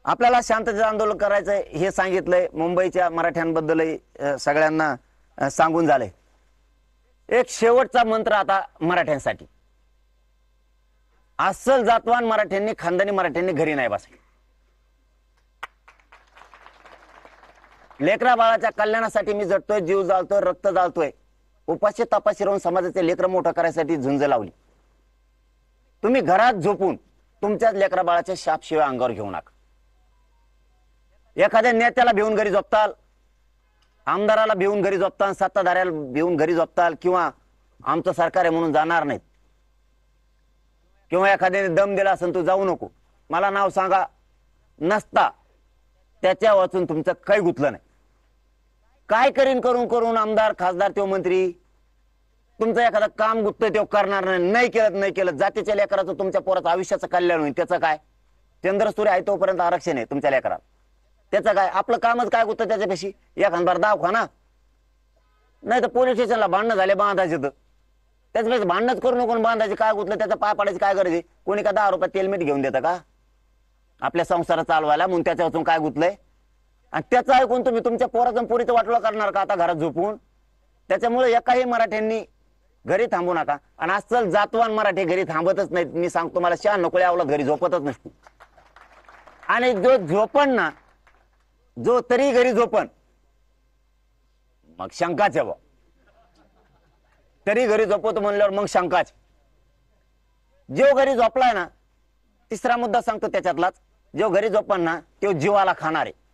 आपल्याला शांततेचं आंदोलन करायचंय हे सांगितलंय, मुंबईच्या मराठ्यांबद्दलही सगळ्यांना सांगून झालंय। एक शेवटचा मंत्र आता मराठ्यांसाठी, अस्सल जातवान मराठ्यांनी, खानदानी मराठ्यांनी घरी नाही बसायचं। लेकरा बाळाच्या कल्याणासाठी मी झटतोय, जीव जाळतोय, रक्त जाळतोय, उपाशी तपाशी राहून समाजाचे लेकरं मोठं करायसाठी झुंज लावली। तुम्ही घरात झोपून तुमच्याच लेकरा बाळाच्या शापशिवाय अंगावर घेऊ नका। एखाद्या नेत्याला भिवून घरी झोपताल, आमदाराला भिवून घरी झोपताल, सत्ताधाऱ्याला भिवून घरी झोपताल, किंवा आमचं सरकार आहे म्हणून जाणार नाहीत, किंवा एखाद्याने दम दिला असेल तू जाऊ नको, मला नाव सांगा, नसता त्याच्या वाचून तुमचं काही गुतलं नाही। काय करीन करून करून आमदार खासदार तो मंत्री, तुमचं एखादं काम गुततं ते करणार नाही, नाही केलं जातीच्या लेकराचं तुमच्या पोराचं आयुष्याचं कल्याण होईल, त्याचं काय? चंद्रसूर्य आहे तोपर्यंत आरक्षण आहे तुमच्या लेकरात, त्याचं काय? आपलं कामच काय गुततं त्याच्यापेशी? एखादबार दवाखाना नाही तर पोलीस स्टेशनला भांडणं झाले बांधायचे, तर त्याच्यापेक्षा भांडणच करू नको, बांधायचे काय गुतलं? त्याचा पाय पाडायची काय गरज आहे? कोणी का 10 रुपये तेलमीठ घेऊन देतं का आपल्या संसारात चालवायला? म्हणून त्याच्या वाचून काय गुतलंय? आणि त्याचं ऐकून तुम्ही तुमच्या पोराचं पोरीचं वाटोळं करणार का आता घरात झोपून? त्याच्यामुळे एकाही मराठ्यांनी घरी थांबू नका। आणि अस्सल जातवान मराठी घरी थांबतच नाहीत, मी सांगतो, मला 96 अवलाद घरी झोपतच नसतो। आणि जो झोपण ना, जो तरी घरी झोपण, मग शंकाच आहे, तरी घरी झोपतो म्हणल्यावर मग शंकाच। जो घरी झोपलाय ना, तिसरा मुद्दा सांगतो त्याच्यातलाच, जो घरी झोपण ना तो जीवाला खाणार आहे,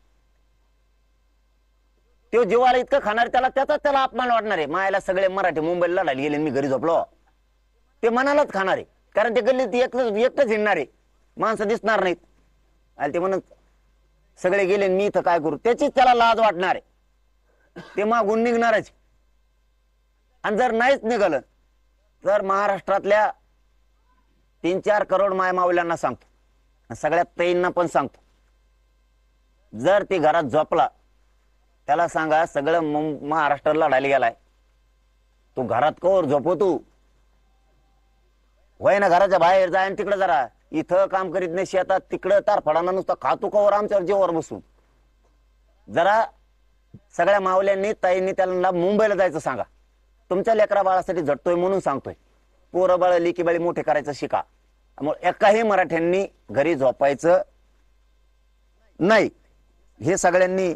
तो जीवाला इतकं खाणार, त्याला अपमान वाटणार आहे। मायाला सगळे मराठी मुंबईला लढायला गेले, मी घरी झोपलो, ते मनालाच खाणार आहे, कारण ते गल्लीत एकटंच हिंडणार आहे, माणसं दिसणार नाहीत, आणि ते म्हणत सगळे गेले मी इथं काय करू, त्याचीच त्याला लाज वाटणार आहे, ते मागून निघणारच। आणि जर नाहीच निघालं तर महाराष्ट्रातल्या 3-4 करोड मायमावल्यांना सांगतो, सगळ्या ताईंना पण सांगतो, जर ती घरात झोपला त्याला सांगा सगळं महाराष्ट्राला लढायला गेलाय, तू घरात कोर झोपो, तू होय ना घराच्या बाहेर जाय आणि तिकडे जरा इथं काम करीत नाही, शेतात तिकडं तारफडाना नुसतं खातो कवर आमच्यावर जीवावर बसून। जरा सगळ्या मावल्यांनी ताईंनी त्याला मुंबईला जायचं सांगा, तुमच्या लेकरा बाळासाठी झटतोय म्हणून सांगतोय, पोरं बाळ लिकी बाळी मोठे करायचं शिका। त्यामुळे एकाही मराठ्यांनी घरी झोपायचं नाही, हे सगळ्यांनी